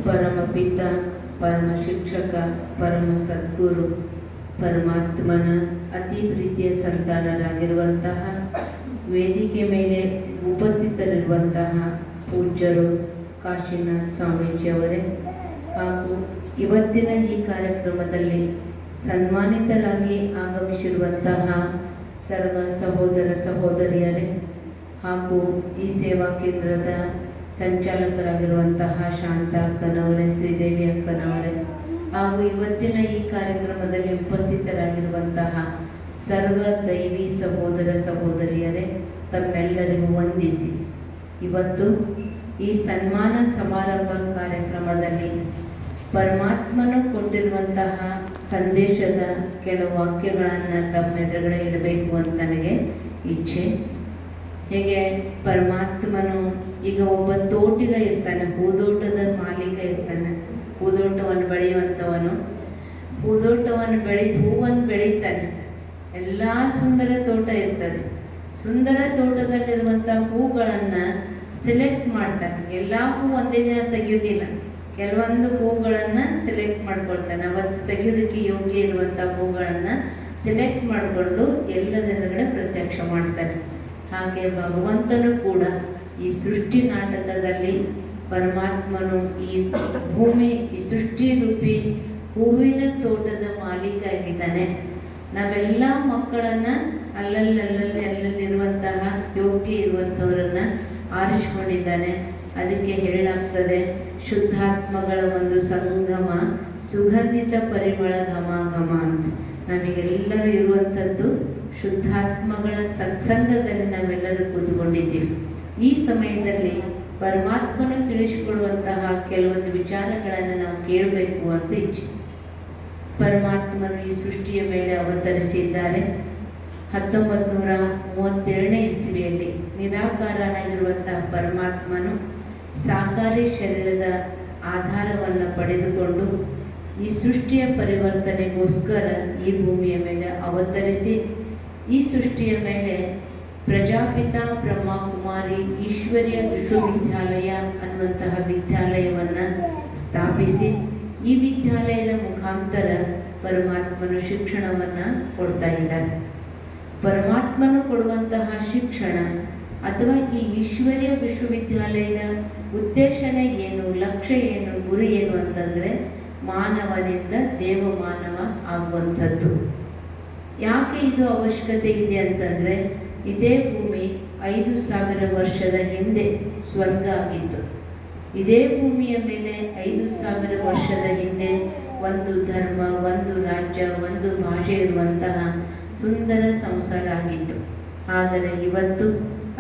ಪರಮಪಿತ, ಪರಮ ಶಿಕ್ಷಕ, ಪರಮ ಸದ್ಗುರು, ಪರಮಾತ್ಮನ ಅತಿ ಪ್ರೀತಿಯ ಸಂತಾನರಾಗಿರುವಂತಹ ವೇದಿಕೆ ಮೇಲೆ ಉಪಸ್ಥಿತರಿರುವಂತಹ ಪೂಜ್ಯರು ಕಾಶಿನಾಥ್ ಸ್ವಾಮೀಜಿಯವರೇ ಹಾಗೂ ಇವತ್ತಿನ ಈ ಕಾರ್ಯಕ್ರಮದಲ್ಲಿ ಸನ್ಮಾನಿತರಾಗಿ ಆಗಮಿಸಿರುವಂತಹ ಸರ್ವ ಸಹೋದರ ಸಹೋದರಿಯರೇ ಹಾಗೂ ಈ ಸೇವಾ ಕೇಂದ್ರದ ಸಂಚಾಲಕರಾಗಿರುವಂತಹ ಶಾಂತ ಅಕ್ಕನವರೇ, ಶ್ರೀದೇವಿ ಅಕ್ಕನವರೇ ಹಾಗೂ ಇವತ್ತಿನ ಈ ಕಾರ್ಯಕ್ರಮದಲ್ಲಿ ಉಪಸ್ಥಿತರಾಗಿರುವಂತಹ ಸರ್ವ ದೈವಿ ಸಹೋದರ ಸಹೋದರಿಯರೇ, ತಮ್ಮೆಲ್ಲರಿಗೂ ವಂದಿಸಿ ಇವತ್ತು ಈ ಸನ್ಮಾನ ಸಮಾರಂಭ ಕಾರ್ಯಕ್ರಮದಲ್ಲಿ ಪರಮಾತ್ಮನು ಕೊಟ್ಟಿರುವಂತಹ ಸಂದೇಶದ ಕೆಲವು ವಾಕ್ಯಗಳನ್ನು ತಮ್ಮೆದುರುಗಡೆ ಇಡಬೇಕು ಅಂತ ನನಗೆ ಇಚ್ಛೆ. ಹೇಗೆ ಪರಮಾತ್ಮನು ಈಗ ಒಬ್ಬ ತೋಟಿಗ ಇರ್ತಾನೆ, ಹೂದೋಟದ ಮಾಲೀಕ ಇರ್ತಾನೆ, ಹೂದೋಟವನ್ನು ಬೆಳೆಯುವಂಥವನು ಹೂವನ್ನು ಬೆಳೀತಾನೆ. ಎಲ್ಲ ಸುಂದರ ತೋಟ ಇರ್ತದೆ. ಸುಂದರ ತೋಟದಲ್ಲಿರುವಂಥ ಹೂಗಳನ್ನು ಸೆಲೆಕ್ಟ್ ಮಾಡ್ತಾನೆ. ಎಲ್ಲ ಹೂ ಒಂದೇ ದಿನ ತೆಗೆಯೋದಿಲ್ಲ, ಕೆಲವೊಂದು ಹೂಗಳನ್ನು ಸೆಲೆಕ್ಟ್ ಮಾಡ್ಕೊಳ್ತಾನೆ. ಅವತ್ತು ತೆಗೆಯೋದಕ್ಕೆ ಯೋಗ್ಯ ಇರುವಂಥ ಹೂಗಳನ್ನು ಸೆಲೆಕ್ಟ್ ಮಾಡಿಕೊಂಡು ಎಲ್ಲದರಗಡೆ ಪ್ರತ್ಯಕ್ಷ ಮಾಡ್ತಾನೆ. ಹಾಗೆ ಭಗವಂತನು ಕೂಡ ಈ ಸೃಷ್ಟಿ ನಾಟಕದಲ್ಲಿ ಪರಮಾತ್ಮನು ಈ ಭೂಮಿ, ಈ ಸೃಷ್ಟಿ ರೂಪಿ ಹೂವಿನ ತೋಟದ ಮಾಲೀಕ ಆಗಿದ್ದಾನೆ. ನಾವೆಲ್ಲ ಮಕ್ಕಳನ್ನು ಅಲ್ಲಲ್ಲಿರುವಂತಹ ಯೋಗ್ಯ ಇರುವಂಥವರನ್ನ ಆರಿಸಿಕೊಂಡಿದ್ದಾನೆ. ಅದಕ್ಕೆ ಹೇಳಲಾಗ್ತದೆ, ಶುದ್ಧಾತ್ಮಗಳ ಒಂದು ಸಂಗಮ, ಸುಗಂಧಿತ ಪರಿಮಳ ಘಮ ಘಮ ಅಂತ. ನಮಗೆಲ್ಲರೂ ಇರುವಂಥದ್ದು ಶುದ್ಧಾತ್ಮಗಳ ಸತ್ಸಂಗದಲ್ಲಿ ನಾವೆಲ್ಲರೂ ಕೂತ್ಕೊಂಡಿದ್ದೀವಿ. ಈ ಸಮಯದಲ್ಲಿ ಪರಮಾತ್ಮನು ತಿಳಿಸಿಕೊಡುವಂತಹ ಕೆಲವೊಂದು ವಿಚಾರಗಳನ್ನು ನಾವು ಕೇಳಬೇಕು ಅಂತ ಇಚ್ಛೆ. ಪರಮಾತ್ಮನು ಈ ಸೃಷ್ಟಿಯ ಮೇಲೆ ಅವತರಿಸಿದ್ದಾರೆ. 1932ನೇ ಇಸ್ವಿಯಲ್ಲಿ ನಿರಾಕಾರನಾಗಿರುವಂತಹ ಪರಮಾತ್ಮನು ಸಾಕಾರಿ ಶರೀರದ ಆಧಾರವನ್ನು ಪಡೆದುಕೊಂಡು ಈ ಸೃಷ್ಟಿಯ ಪರಿವರ್ತನೆಗೋಸ್ಕರ ಈ ಭೂಮಿಯ ಮೇಲೆ ಅವತರಿಸಿ ಈ ಸೃಷ್ಟಿಯ ಮೇಲೆ ಪ್ರಜಾಪಿತ ಬ್ರಹ್ಮಕುಮಾರಿ ಈಶ್ವರ್ಯ ವಿಶ್ವವಿದ್ಯಾಲಯ ಅನ್ನುವಂತಹ ವಿದ್ಯಾಲಯವನ್ನು ಸ್ಥಾಪಿಸಿ ಈ ವಿದ್ಯಾಲಯದ ಮುಖಾಂತರ ಪರಮಾತ್ಮನು ಶಿಕ್ಷಣವನ್ನು ಕೊಡ್ತಾ ಇದ್ದಾರೆ. ಪರಮಾತ್ಮನು ಕೊಡುವಂತಹ ಶಿಕ್ಷಣ ಅಥವಾ ಈ ಈಶ್ವರ್ಯ ವಿಶ್ವವಿದ್ಯಾಲಯದ ಉದ್ದೇಶನೇ ಏನು, ಲಕ್ಷ್ಯ ಏನು, ಗುರಿ ಏನು ಅಂತಂದರೆ ಮಾನವನಿಂದ ದೇವಮಾನವ ಆಗುವಂಥದ್ದು. ಯಾಕೆ ಇದು ಅವಶ್ಯಕತೆ ಇದೆ ಅಂತಂದರೆ, ಇದೇ ಭೂಮಿ 5000 ವರ್ಷದ ಹಿಂದೆ ಸ್ವರ್ಗ ಆಗಿತ್ತು. ಇದೇ ಭೂಮಿಯ ಮೇಲೆ 5000 ವರ್ಷದ ಹಿಂದೆ ಒಂದು ಧರ್ಮ, ಒಂದು ರಾಜ್ಯ, ಒಂದು ಭಾಷೆ ಇರುವಂತಹ ಸುಂದರ ಸಂಸಾರ ಆಗಿತ್ತು. ಆದರೆ ಇವತ್ತು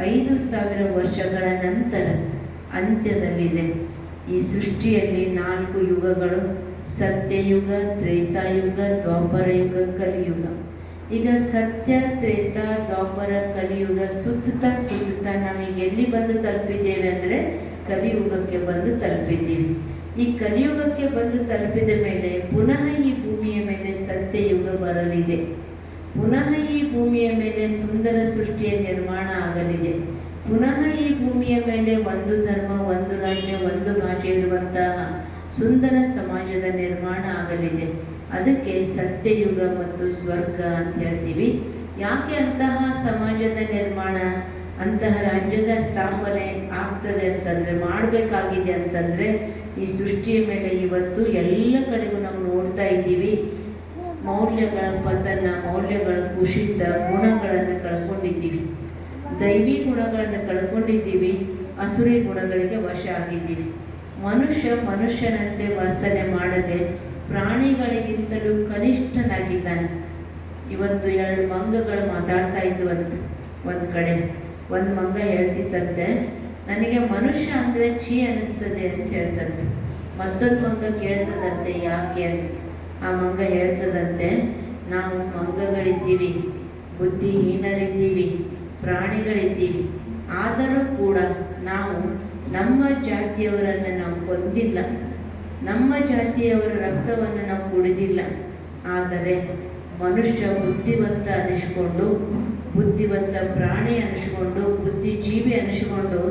5000 ವರ್ಷಗಳ ನಂತರ ಅಂತ್ಯದಲ್ಲಿದೆ. ಈ ಸೃಷ್ಟಿಯಲ್ಲಿ 4 ಯುಗಗಳು, ಸತ್ಯಯುಗ, ತ್ರೇತಾಯುಗ, ದ್ವಾಪರ ಯುಗ, ಕಲಿಯುಗ. ಈಗ ಸತ್ಯ, ತ್ರೇತ, ದ್ವಾಪರ, ಕಲಿಯುಗ ಸುತ್ತುತ್ತಾ ನಾವೀಗ ಎಲ್ಲಿ ಬಂದು ತಲುಪಿದ್ದೇವೆ ಅಂದರೆ ಕಲಿಯುಗಕ್ಕೆ ಬಂದು ತಲುಪಿದ್ದೀವಿ. ಈ ಕಲಿಯುಗಕ್ಕೆ ಬಂದು ತಲುಪಿದ ಮೇಲೆ ಪುನಃ ಈ ಭೂಮಿಯ ಮೇಲೆ ಸತ್ಯಯುಗ ಬರಲಿದೆ. ಪುನಃ ಈ ಭೂಮಿಯ ಮೇಲೆ ಸುಂದರ ಸೃಷ್ಟಿಯ ನಿರ್ಮಾಣ ಆಗಲಿದೆ. ಪುನಃ ಈ ಭೂಮಿಯ ಮೇಲೆ ಒಂದು ಧರ್ಮ, ಒಂದು ರಾಜ್ಯ, ಒಂದು ಭಾಷೆ ಇರುವಂತಹ ಸುಂದರ ಸಮಾಜದ ನಿರ್ಮಾಣ ಆಗಲಿದೆ. ಅದಕ್ಕೆ ಸತ್ಯಯುಗ ಮತ್ತು ಸ್ವರ್ಗ ಅಂತ ಹೇಳ್ತೀವಿ. ಯಾಕೆ ಅಂತಹ ಸಮಾಜದ ನಿರ್ಮಾಣ, ಅಂತಹ ರಾಜ್ಯದ ಸ್ಥಾಪನೆ ಆಗ್ತದೆ ಅಂತಂದರೆ, ಮಾಡಬೇಕಾಗಿದೆ ಅಂತಂದರೆ, ಈ ಸೃಷ್ಟಿಯ ಮೇಲೆ ಇವತ್ತು ಎಲ್ಲ ಕಡೆಗೂ ನಾವು ನೋಡ್ತಾ ಇದ್ದೀವಿ ಮೌಲ್ಯಗಳ ಪತನ, ಮೌಲ್ಯಗಳ ಕುಸಿತ, ಗುಣಗಳನ್ನು ಕಳ್ಕೊಂಡಿದ್ದೀವಿ. ದೈವಿ ಗುಣಗಳನ್ನು ಕಳ್ಕೊಂಡಿದ್ದೀವಿ, ಅಸುರಿ ಗುಣಗಳಿಗೆ ವಶ ಆಗಿದ್ದೀವಿ. ಮನುಷ್ಯನಂತೆ ವರ್ತನೆ ಮಾಡದೆ ಪ್ರಾಣಿಗಳಿಗಿಂತಲೂ ಕನಿಷ್ಠನಾಗಿದ್ದಾನೆ. ಇವತ್ತು 2 ಮಂಗಗಳು ಮಾತಾಡ್ತಾ ಇದ್ವಂತೆ. ಒಂದು ಕಡೆ ಒಂದು ಮಂಗ ಹೇಳ್ತಿತ್ತಂತೆ, ನನಗೆ ಮನುಷ್ಯ ಅಂದರೆ ಛೀ ಅನ್ನಿಸ್ತದೆ ಅಂತ ಹೇಳ್ತಂತೆ. ಮತ್ತೊಂದು ಮಂಗ ಕೇಳ್ತದಂತೆ, ಯಾಕೆ ಅಂತ. ಆ ಮಂಗ ಹೇಳ್ತದಂತೆ, ನಾವು ಮಂಗಗಳಿದ್ದೀವಿ, ಬುದ್ಧಿಹೀನರಿದ್ದೀವಿ, ಪ್ರಾಣಿಗಳಿದ್ದೀವಿ. ಆದರೂ ಕೂಡ ನಾವು ನಮ್ಮ ಜಾತಿಯವರನ್ನು ನಾವು ಕೊಂದಿಲ್ಲ, ನಮ್ಮ ಜಾತಿಯವರ ರಕ್ತವನ್ನು ನಾವು ಕುಡಿದಿಲ್ಲ. ಆದರೆ ಮನುಷ್ಯ ಬುದ್ಧಿವಂತ ಅನಿಸ್ಕೊಂಡು, ಬುದ್ಧಿವಂತ ಪ್ರಾಣಿ ಅನಿಸ್ಕೊಂಡು, ಬುದ್ಧಿಜೀವಿ ಅನಿಸ್ಕೊಂಡು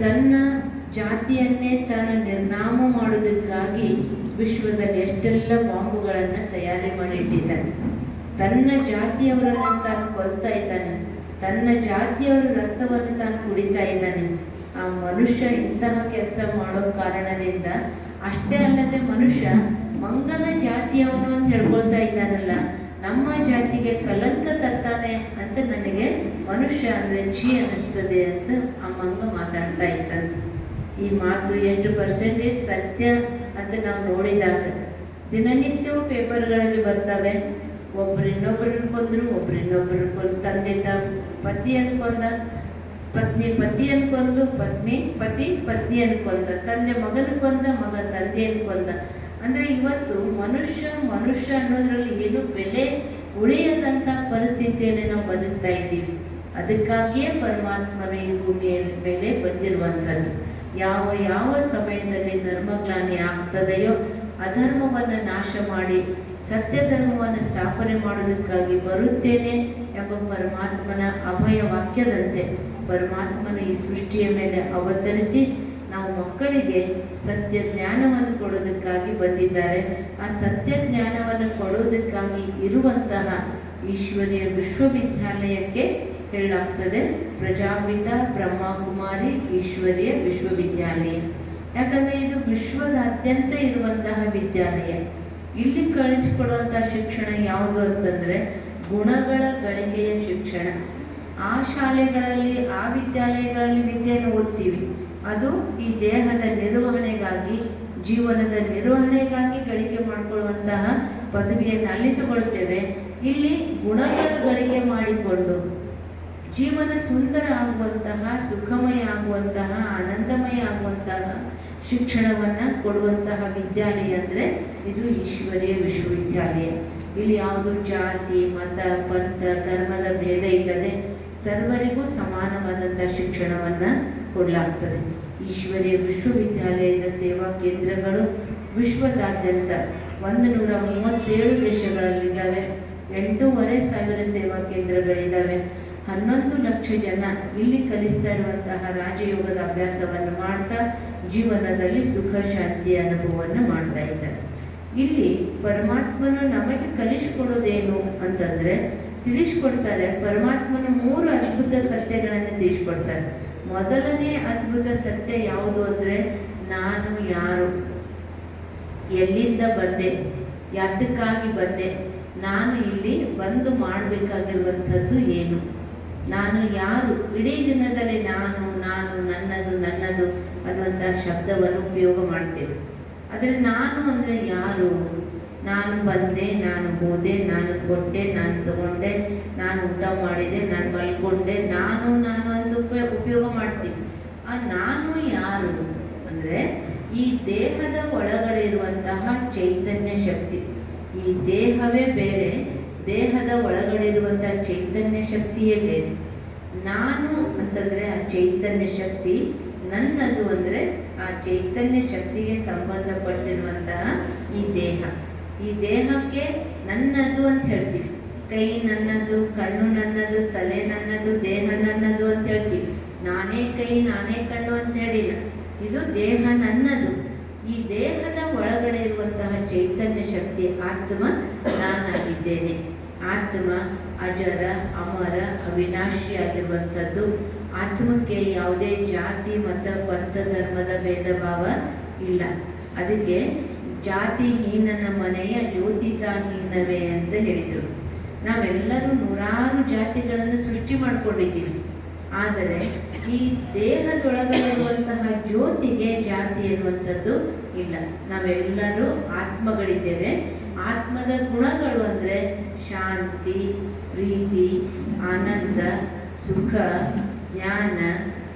ತನ್ನ ಜಾತಿಯನ್ನೇ ತಾನು ನಿರ್ನಾಮ ನಮಗಾಗಿ ವಿಶ್ವದಲ್ಲಿ ಎಷ್ಟೆಲ್ಲ ಬಾಂಬುಗಳನ್ನು ತಯಾರಿ ಮಾಡಿಟ್ಟಿದ್ದಾನೆ. ತನ್ನ ಜಾತಿಯವರನ್ನು ತಾನು ಕೊಲ್ತಾ ಇದ್ದಾನೆ, ತನ್ನ ಜಾತಿಯವರ ರಕ್ತವನ್ನು ತಾನು ಕುಡಿತಾ ಇದ್ದಾನೆ. ಆ ಮನುಷ್ಯ ಇಂತಹ ಕೆಲಸ ಮಾಡೋ ಕಾರಣದಿಂದ ಅಷ್ಟೇ ಅಲ್ಲದೆ ಮನುಷ್ಯ ಮಂಗನ ಜಾತಿಯವನು ಅಂತ ಹೇಳ್ಕೊಳ್ತಾ ಇದ್ದಾನಲ್ಲ, ನಮ್ಮ ಜಾತಿಗೆ ಕಲಂಕ ತರ್ತಾನೆ ಅಂತ ನನಗೆ ಮನುಷ್ಯ ಅಂದರೆ ಛೀ ಅನ್ನಿಸ್ತದೆ ಅಂತ ಆ ಮಂಗ ಮಾತಾಡ್ತಾ ಇತ್ತಂತೆ. ಈ ಮಾತು ಎಷ್ಟು ಪರ್ಸೆಂಟೇಜ್ ಸತ್ಯ ಅಂತ ನಾವು ನೋಡಿದಾಗ ದಿನನಿತ್ಯವೂ ಪೇಪರ್ಗಳಲ್ಲಿ ಬರ್ತವೆ. ಒಬ್ರು ಇನ್ನೊಬ್ಬರನ್ನ ಕೊಂದರು, ಒಬ್ರು ಇನ್ನೊಬ್ಬರನ್ನ ಕೊಂದು, ತಂದೆ ಪತಿಯನ್ನು ಕೊಂದ, ಪತ್ನಿ ಪತಿಯನ್ನು ಕೊಂದು, ಪತಿ ಪತ್ನಿಯನ್ನು ಕೊಂದ, ತಂದೆ ಮಗನ ಕೊಂದ, ಮಗ ತಂದೆಯನ್ನು ಕೊಂದ. ಅಂದರೆ ಇವತ್ತು ಮನುಷ್ಯ ಅನ್ನೋದ್ರಲ್ಲಿ ಏನು ಬೆಲೆ ಉಳಿಯದಂಥ ಪರಿಸ್ಥಿತಿಯಲ್ಲಿ ನಾವು ಬದುಕ್ತಾ ಇದ್ದೀವಿ. ಅದಕ್ಕಾಗಿಯೇ ಪರಮಾತ್ಮನ ಈ ಭೂಮಿಯ ಮೇಲೆ ಬಂದಿರುವಂಥದ್ದು. ಯಾವ ಸಮಯದಲ್ಲಿ ಧರ್ಮಗ್ಲಾನಿ ಆಗ್ತದೆಯೋ ಅಧರ್ಮವನ್ನು ನಾಶ ಮಾಡಿ ಸತ್ಯ ಧರ್ಮವನ್ನು ಸ್ಥಾಪನೆ ಮಾಡೋದಕ್ಕಾಗಿ ಬರುತ್ತೇನೆ ಎಂಬ ಪರಮಾತ್ಮನ ಅಭಯ ವಾಕ್ಯದಂತೆ ಪರಮಾತ್ಮನ ಈ ಸೃಷ್ಟಿಯ ಮೇಲೆ ಅವತರಿಸಿ ನಾವು ಮಕ್ಕಳಿಗೆ ಸತ್ಯ ಜ್ಞಾನವನ್ನು ಕೊಡೋದಕ್ಕಾಗಿ ಬಂದಿದ್ದಾರೆ. ಆ ಸತ್ಯ ಜ್ಞಾನವನ್ನು ಕೊಡೋದಕ್ಕಾಗಿ ಇರುವಂತಹ ಈಶ್ವರೀಯ ವಿಶ್ವವಿದ್ಯಾಲಯಕ್ಕೆ ಹೇಳಲಾಗ್ತದೆ ಪ್ರಜಾಪಿತ ಬ್ರಹ್ಮಕುಮಾರಿ ಈಶ್ವರೀಯ ವಿಶ್ವವಿದ್ಯಾಲಯ. ಯಾಕಂದರೆ ಇದು ವಿಶ್ವದಾದ್ಯಂತ ಇರುವಂತಹ ವಿದ್ಯಾಲಯ. ಇಲ್ಲಿ ಕಳಿಸಿಕೊಡುವಂತಹ ಶಿಕ್ಷಣ ಯಾವುದು ಅಂತಂದರೆ ಗುಣಗಳ ಗಳಿಕೆಯ ಶಿಕ್ಷಣ. ಆ ಶಾಲೆಗಳಲ್ಲಿ ಆ ವಿದ್ಯಾಲಯಗಳಲ್ಲಿ ವಿದ್ಯೆಯನ್ನು ಓದ್ತೀವಿ, ಅದು ಈ ದೇಹದ ನಿರ್ವಹಣೆಗಾಗಿ ಜೀವನದ ನಿರ್ವಹಣೆಗಾಗಿ ಗಳಿಕೆ ಮಾಡಿಕೊಳ್ಳುವಂತಹ ಪದವಿಯನ್ನು ಅಲ್ಲಿ ತಗೊಳ್ತೇವೆ. ಇಲ್ಲಿ ಗುಣಗಳ ಗಳಿಕೆ ಮಾಡಿಕೊಂಡು ಜೀವನ ಸುಂದರ ಆಗುವಂತಹ, ಸುಖಮಯ ಆಗುವಂತಹ, ಆನಂದಮಯ ಆಗುವಂತಹ ಶಿಕ್ಷಣವನ್ನು ಕೊಡುವಂತಹ ವಿದ್ಯಾಲಯ ಅಂದರೆ ಇದು ಈಶ್ವರೀಯ ವಿಶ್ವವಿದ್ಯಾಲಯ. ಇಲ್ಲಿ ಯಾವುದು ಜಾತಿ ಮತ ಪಂಥ ಧರ್ಮದ ಭೇದ ಇಲ್ಲದೆ ಸರ್ವರಿಗೂ ಸಮಾನವಾದಂಥ ಶಿಕ್ಷಣವನ್ನು ಕೊಡಲಾಗ್ತದೆ. ಈಶ್ವರೀಯ ವಿಶ್ವವಿದ್ಯಾಲಯದ ಸೇವಾ ಕೇಂದ್ರಗಳು ವಿಶ್ವದಾದ್ಯಂತ 137 ದೇಶಗಳಲ್ಲಿದ್ದಾವೆ. 8,500 ಸೇವಾ ಕೇಂದ್ರಗಳಿದ್ದಾವೆ. 11 ಲಕ್ಷ ಜನ ಇಲ್ಲಿ ಕಲಿಸ್ತಾ ಇರುವಂತಹ ರಾಜಯೋಗದ ಅಭ್ಯಾಸವನ್ನು ಮಾಡ್ತಾ ಜೀವನದಲ್ಲಿ ಸುಖ ಶಾಂತಿಯ ಅನುಭವವನ್ನು ಮಾಡ್ತಾ ಇದ್ದಾರೆ. ಇಲ್ಲಿ ಪರಮಾತ್ಮನು ನಮಗೆ ಕಲಿಸಿಕೊಡೋದೇನು ಅಂತಂದರೆ ತಿಳಿಸ್ಕೊಡ್ತಾರೆ. ಪರಮಾತ್ಮನ 3 ಅದ್ಭುತ ಸತ್ಯಗಳನ್ನು ತಿಳಿಸ್ಕೊಡ್ತಾರೆ. ಮೊದಲನೇ ಅದ್ಭುತ ಸತ್ಯ ಯಾವುದು ಅಂದರೆ ನಾನು ಯಾರು, ಎಲ್ಲಿಂದ ಬಂದೆ, ಯಾತಕ್ಕಾಗಿ ಬಂದೆ, ನಾನು ಇಲ್ಲಿ ಬಂದು ಮಾಡಬೇಕಾಗಿರುವಂಥದ್ದು ಏನು, ನಾನು ಯಾರು. ಇಡೀ ದಿನದಲ್ಲಿ ನಾನು ನನ್ನದು ಅನ್ನುವಂಥ ಶಬ್ದವನ್ನು ಉಪಯೋಗ ಮಾಡ್ತೇವೆ. ಆದರೆ ನಾನು ಅಂದರೆ ಯಾರು? ನಾನು ಬಂದೆ, ನಾನು ಹೋದೆ, ನಾನು ಕೊಟ್ಟೆ, ನಾನು ತಗೊಂಡೆ, ನಾನು ಊಟ ಮಾಡಿದೆ, ನಾನು ಮಲ್ಕೊಂಡೆ, ನಾನು ಅಂತ ಉಪಯೋಗ ಮಾಡ್ತೀವಿ. ಆ ನಾನು ಯಾರು ಅಂದರೆ ಈ ದೇಹದ ಒಳಗಡೆ ಇರುವಂತಹ ಚೈತನ್ಯ ಶಕ್ತಿ. ಈ ದೇಹವೇ ಬೇರೆ, ದೇಹದ ಒಳಗಡೆ ಇರುವಂತಹ ಚೈತನ್ಯ ಶಕ್ತಿಯೇ ಬೇರೆ. ನಾನು ಅಂತಂದರೆ ಆ ಚೈತನ್ಯ ಶಕ್ತಿ, ನನ್ನದು ಅಂದರೆ ಆ ಚೈತನ್ಯ ಶಕ್ತಿಗೆ ಸಂಬಂಧಪಟ್ಟಿರುವಂತಹ ಈ ದೇಹ. ಈ ದೇಹಕ್ಕೆ ನನ್ನದು ಅಂತ ಹೇಳ್ತೀವಿ. ಕೈ ನನ್ನದು, ಕಣ್ಣು ನನ್ನದು, ತಲೆ ನನ್ನದು, ದೇಹ ನನ್ನದು ಅಂತ ಹೇಳ್ತೀವಿ. ನಾನೇ ಕೈ ನಾನೇ ಕಣ್ಣು ಅಂತ ಹೇಳಿಲ್ಲ, ಇದು ದೇಹ ನನ್ನದು. ಈ ದೇಹದ ಒಳಗಡೆ ಇರುವಂತಹ ಚೈತನ್ಯ ಶಕ್ತಿ ಆತ್ಮ ನಾನಾಗಿದ್ದೇನೆ. ಆತ್ಮ ಅಜರ ಅಮರ ಅವಿನಾಶಿಯಾಗಿರುವಂಥದ್ದು. ಆತ್ಮಕ್ಕೆ ಯಾವುದೇ ಜಾತಿ ಮತ ಪಂಥ ಧರ್ಮದ ಭೇದ ಭಾವ ಇಲ್ಲ. ಅದಕ್ಕೆ ಜಾತಿಹೀನನ ಮನೆಯ ಜ್ಯೋತಿತಾಹೀನವೇ ಅಂತ ಹೇಳಿದರು. ನಾವೆಲ್ಲರೂ 100 ಜಾತಿಗಳನ್ನು ಸೃಷ್ಟಿ ಮಾಡ್ಕೊಂಡಿದ್ದೀವಿ. ಆದರೆ ಈ ದೇಹದೊಳಗಡೆ ಇರುವಂತಹ ಜ್ಯೋತಿಗೆ ಜಾತಿ ಎನ್ನುವಂಥದ್ದು ಇಲ್ಲ. ನಾವೆಲ್ಲರೂ ಆತ್ಮಗಳಿದ್ದೇವೆ. ಆತ್ಮದ ಗುಣಗಳು ಅಂದರೆ ಶಾಂತಿ, ಪ್ರೀತಿ, ಆನಂದ, ಸುಖ, ಜ್ಞಾನ,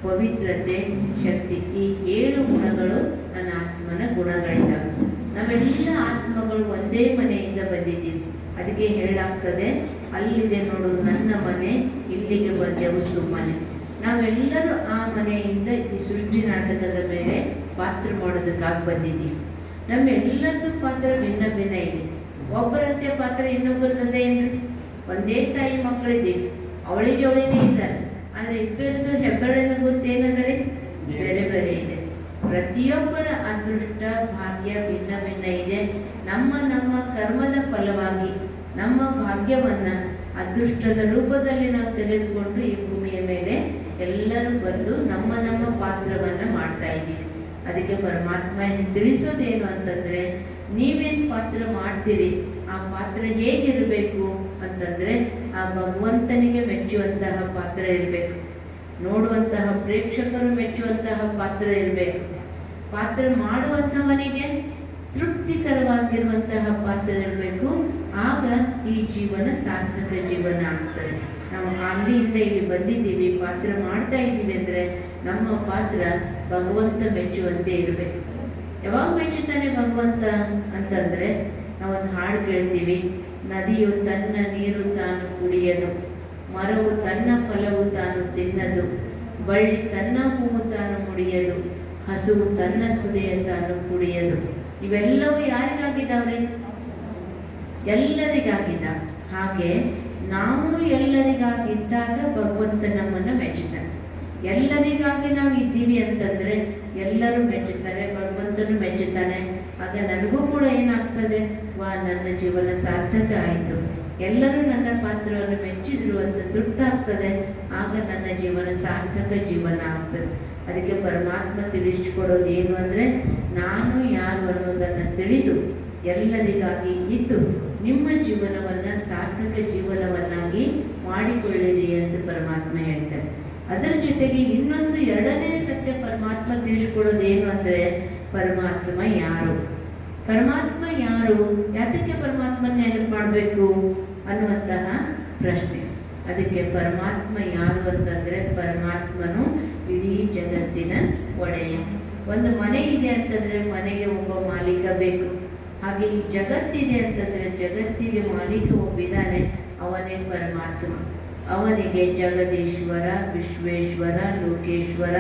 ಪವಿತ್ರತೆ, ಶಕ್ತಿ. ಈ 7 ಗುಣಗಳು ನನ್ನ ಆತ್ಮನ ಗುಣಗಳಿದ್ದಾವೆ. ನಾವೆಲ್ಲ ಆತ್ಮಗಳು ಒಂದೇ ಮನೆಯಿಂದ ಬಂದಿದ್ದೀವಿ. ಅದಕ್ಕೆ ಹೇಳಲಾಗ್ತದೆ, ಅಲ್ಲಿದೆ ನೋಡು ನನ್ನ ಮನೆ, ಇಲ್ಲಿಗೆ ಬಂದೆವು ಸುಮ್ಮನೆ. ನಾವೆಲ್ಲರೂ ಆ ಮನೆಯಿಂದ ಈ ಸೃಷ್ಟಿ ನಾಟಕದ ಮೇಲೆ ಪಾತ್ರ ಮಾಡೋದಕ್ಕಾಗಿ ಬಂದಿದ್ದೀವಿ. ನಮ್ಮೆಲ್ಲರದ್ದು ಪಾತ್ರ ಭಿನ್ನ ಭಿನ್ನ ಇದೆ. ಒಬ್ಬರಂತೆ ಪಾತ್ರ ಇನ್ನೊಬ್ಬರದ್ದೇ ಏನ್ರಿ? ಒಂದೇ ತಾಯಿ ಮಕ್ಕಳಿದ್ದೀವಿ, ಅವಳಿ ಜವಳಿನೇ ಇದ್ದಾರೆ. ಆದರೆ ಇಬ್ಬರದ್ದು ಹೆಬ್ಬೆರಳಿನ ಗುರುತು ಏನಂದರೆ ಬೇರೆ ಬೇರೆ ಇದೆ. ಪ್ರತಿಯೊಬ್ಬರ ಅದೃಷ್ಟ ಭಾಗ್ಯ ಭಿನ್ನ ಭಿನ್ನ ಇದೆ. ನಮ್ಮ ನಮ್ಮ ಕರ್ಮದ ಫಲವಾಗಿ ನಮ್ಮ ಭಾಗ್ಯವನ್ನ ಅದೃಷ್ಟದ ರೂಪದಲ್ಲಿ ನಾವು ತೆಗೆದುಕೊಂಡು ಈ ಭೂಮಿಯ ಮೇಲೆ ಎಲ್ಲರೂ ಬಂದು ನಮ್ಮ ನಮ್ಮ ಪಾತ್ರವನ್ನ ಮಾಡ್ತಾ ಇದ್ದೀವಿ. ಅದಕ್ಕೆ ಪರಮಾತ್ಮ ತಿಳಿಸೋದೇನು ಅಂತಂದ್ರೆ, ನೀವೇನು ಪಾತ್ರ ಮಾಡ್ತೀರಿ ಆ ಪಾತ್ರ ಹೇಗಿರಬೇಕು ಅಂತಂದ್ರೆ ಆ ಭಗವಂತನಿಗೆ ಮೆಚ್ಚುವಂತಹ ಪಾತ್ರ ಇರಬೇಕು, ನೋಡುವಂತಹ ಪ್ರೇಕ್ಷಕರು ಮೆಚ್ಚುವಂತಹ ಪಾತ್ರ ಇರಬೇಕು, ಪಾತ್ರ ಮಾಡುವಂಥವನಿಗೆ ತೃಪ್ತಿಕರವಾಗಿರುವಂತಹ ಪಾತ್ರ ಇರಬೇಕು. ಆಗ ಈ ಜೀವನ ಸಾರ್ಥಕ ಜೀವನ ಆಗ್ತದೆ. ನಾವು ಅಲ್ಲಿಂದ ಇಲ್ಲಿ ಬಂದಿದ್ದೀವಿ, ಪಾತ್ರ ಮಾಡ್ತಾ ಇದ್ದೀವಿ ಅಂದರೆ ನಮ್ಮ ಪಾತ್ರ ಭಗವಂತ ಮೆಚ್ಚುವಂತೆ ಇರಬೇಕು. ಯಾವಾಗ ಮೆಚ್ಚುತ್ತಾನೆ ಭಗವಂತ ಅಂತಂದರೆ, ನಾವೊಂದು ಹಾಡು ಕೇಳ್ತೀವಿ, ನದಿಯು ತನ್ನ ನೀರು ತಾನು ಕುಡಿಯದು, ಮರವು ತನ್ನ ಫಲವು ತಾನು ತಿನ್ನದು, ಬಳ್ಳಿ ತನ್ನ ಹೂವು ತಾನು ಮುಡಿಯದು, ಹಸುವು ತನ್ನ ಸುದೆಯ ತಾನು ಕುಡಿಯದು. ಇವೆಲ್ಲವೂ ಯಾರಿಗಾಗಿದ್ದಾವ್ರಿ? ಎಲ್ಲರಿಗಾಗಿದ್ದ. ಹಾಗೆ ನಾವು ಎಲ್ಲರಿಗಾಗಿದ್ದಾಗ ಭಗವಂತ ನಮ್ಮನ್ನು ಮೆಚ್ಚುತ್ತಾನೆ. ಎಲ್ಲರಿಗಾಗಿ ನಾವು ಇದ್ದೀವಿ ಅಂತಂದ್ರೆ ಎಲ್ಲರೂ ಮೆಚ್ಚುತ್ತಾರೆ, ಭಗವಂತನು ಮೆಚ್ಚುತ್ತಾನೆ. ಆಗ ನನಗೂ ಕೂಡ ಏನಾಗ್ತದೆ, ನನ್ನ ಜೀವನ ಸಾರ್ಥಕ ಆಯಿತು, ಎಲ್ಲರೂ ನನ್ನ ಪಾತ್ರವನ್ನು ಮೆಚ್ಚಿದ್ರು ಅಂತ ತೃಪ್ತ ಆಗ್ತದೆ. ಆಗ ನನ್ನ ಜೀವನ ಸಾರ್ಥಕ ಜೀವನ ಆಗ್ತದೆ. ಅದಕ್ಕೆ ಪರಮಾತ್ಮ ತಿಳಿಸಿಕೊಡೋದು ಏನು ಅಂದರೆ, ನಾನು ಯಾರು ಅನ್ನೋದನ್ನು ತಿಳಿದು ಎಲ್ಲರಿಗಾಗಿ ಇದ್ದು ನಿಮ್ಮ ಜೀವನವನ್ನು ಸಾರ್ಥಕ ಜೀವನವನ್ನಾಗಿ ಮಾಡಿಕೊಳ್ಳಿರಿ ಎಂದು ಪರಮಾತ್ಮ ಹೇಳ್ತಾರೆ. ಅದರ ಜೊತೆಗೆ ಇನ್ನೊಂದು ಎರಡನೇ ಸತ್ಯ ಪರಮಾತ್ಮ ತಿಳಿಸಿಕೊಡೋದು ಏನು ಅಂದರೆ, ಪರಮಾತ್ಮ ಯಾರು, ಪರಮಾತ್ಮ ಯಾರು, ಯಾತಕ್ಕೆ ಪರಮಾತ್ಮನ ನೆನಪು ಮಾಡಬೇಕು ಅನ್ನುವಂತಹ ಪ್ರಶ್ನೆ. ಅದಕ್ಕೆ ಪರಮಾತ್ಮ ಯಾರು ಅಂತಂದರೆ, ಪರಮಾತ್ಮನು ಇಡೀ ಜಗತ್ತಿನ ಒಡೆಯ. ಒಂದು ಮನೆ ಇದೆ ಅಂತಂದರೆ ಮನೆಗೆ ಒಬ್ಬ ಮಾಲೀಕ ಬೇಕು. ಹಾಗೆ ಈ ಜಗತ್ತಿದೆ ಅಂತಂದರೆ ಜಗತ್ತಿಗೆ ಮಾಲೀಕ ಒಬ್ಬಿದ್ದಾನೆ, ಅವನೇ ಪರಮಾತ್ಮ. ಅವನಿಗೆ ಜಗದೀಶ್ವರ, ವಿಶ್ವೇಶ್ವರ, ಲೋಕೇಶ್ವರ,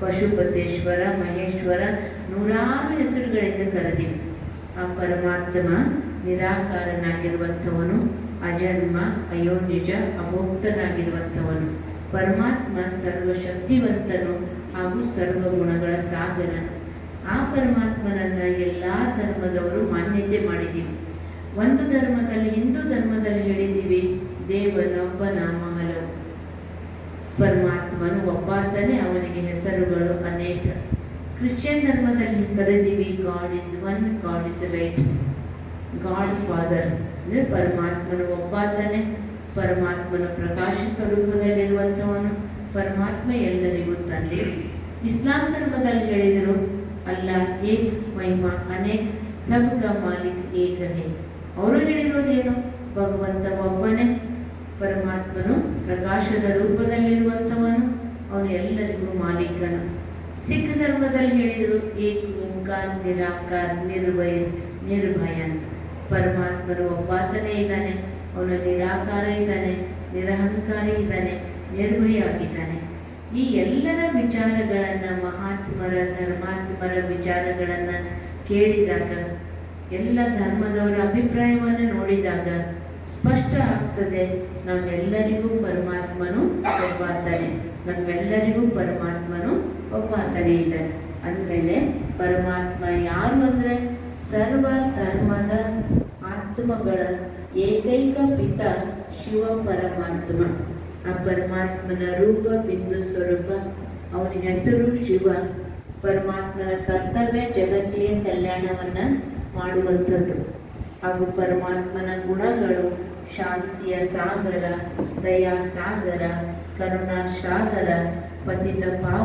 ಪಶುಪತೇಶ್ವರ, ಮಹೇಶ್ವರ, ನೂರಾರು ಹೆಸರುಗಳಿಂದ ಕರೆದಿವೆ. ಆ ಪರಮಾತ್ಮ ನಿರಾಕಾರನಾಗಿರುವಂಥವನು, ಅಜನ್ಮ, ಅಯೋನಿಜ, ಅಭೋಕ್ತನಾಗಿರುವಂಥವನು. ಪರಮಾತ್ಮ ಸರ್ವಶಕ್ತಿವಂತನು ಹಾಗೂ ಸರ್ವ ಗುಣಗಳ ಸಾಗರ. ಆ ಪರಮಾತ್ಮನನ್ನು ಎಲ್ಲ ಧರ್ಮದವರು ಮಾನ್ಯತೆ ಮಾಡಿದ್ದೀವಿ. ಒಂದು ಧರ್ಮದಲ್ಲಿ, ಹಿಂದೂ ಧರ್ಮದಲ್ಲಿ ಹೇಳಿದ್ದೀವಿ, ದೇವನೊಬ್ಬ ನಾಮ ಹಲವು. ಪರಮಾತ್ಮನು ಒಬ್ಬಾತನೇ, ಅವನಿಗೆ ಹೆಸರುಗಳು ಅನೇಕ. ಕ್ರಿಶ್ಚಿಯನ್ ಧರ್ಮದಲ್ಲಿ ಕರೆದೀವಿ, God is one, God is right, God father ಅಂದರೆ ಪರಮಾತ್ಮನು ಒಬ್ಬಾತನೇ, ಪರಮಾತ್ಮನ ಪ್ರಕಾಶ ಸ್ವರೂಪದಲ್ಲಿರುವಂಥವನು, ಪರಮಾತ್ಮ ಎಲ್ಲರಿಗೂ ತಂದೆ. ಇಸ್ಲಾಂ ಧರ್ಮದಲ್ಲಿ ಹೇಳಿದರು, ಅಲ್ಲ ಏಕ್ ಮಹಿಮಾ ಅನೇಕ್, ಸಬ್ಕಾ ಮಾಲಿಕ್ ಏಕ ಹೇ. ಅವರು ಹೇಳಿರೋದೇನು, ಭಗವಂತ ಒಬ್ಬನೇ, ಪರಮಾತ್ಮನು ಪ್ರಕಾಶದ ರೂಪದಲ್ಲಿರುವಂಥವನು, ಅವನು ಎಲ್ಲರಿಗೂ ಮಾಲೀಕನು. ಸಿಖ್ ಧರ್ಮದಲ್ಲಿ ಹೇಳಿದರು, ಏಕ್ ಓಂಕಾರ ನಿರಾಕಾರ ನಿರ್ಭಯ ನಿರ್ಭಯನ್. ಪರಮಾತ್ಮನು ಒಬ್ಬಾತನೇ ಇದ್ದಾನೆ, ಅವನು ನಿರಾಕಾರ ಇದ್ದಾನೆ, ನಿರಹಂಕಾರಿ ಇದ್ದಾನೆ, ನಿರ್ಭಯ ಆಗಿದ್ದಾನೆ. ಈ ಎಲ್ಲರ ವಿಚಾರಗಳನ್ನು, ಮಹಾತ್ಮರ ಧರ್ಮಾತ್ಮರ ವಿಚಾರಗಳನ್ನು ಕೇಳಿದಾಗ, ಎಲ್ಲ ಧರ್ಮದವರ ಅಭಿಪ್ರಾಯವನ್ನು ನೋಡಿದಾಗ ಸ್ಪಷ್ಟ ಆಗ್ತದೆ, ನಮ್ಮೆಲ್ಲರಿಗೂ ಪರಮಾತ್ಮನು ಒಬ್ಬಾತನೇ, ನಮ್ಮೆಲ್ಲರಿಗೂ ಪರಮಾತ್ಮನು ಒಬ್ಬಾತನೇ ಇದ್ದಾನೆ. ಅಂದಮೇಲೆ ಪರಮಾತ್ಮ ಯಾರು ಅಂದರೆ, ಸರ್ವ ಧರ್ಮದ ಆತ್ಮಗಳ ಏಕೈಕ ಪಿತ ಶಿವ ಪರಮಾತ್ಮ. ಆ ಪರಮಾತ್ಮನ ರೂಪ ಬಿಂದು ಸ್ವರೂಪ, ಅವನ ಹೆಸರು ಶಿವ. ಪರಮಾತ್ಮನ ಕರ್ತವ್ಯ ಜಗತ್ತಿಗೆ ಕಲ್ಯಾಣವನ್ನು ಮಾಡುವಂಥದ್ದು. ಹಾಗೂ ಪರಮಾತ್ಮನ ಗುಣಗಳು ಶಾಂತಿಯ ಸಾಗರ, ದಯಾ ಸಾಗರ, ಕರುಣಾ ಸಾಗರ, ಪತಿತ ಪಾವ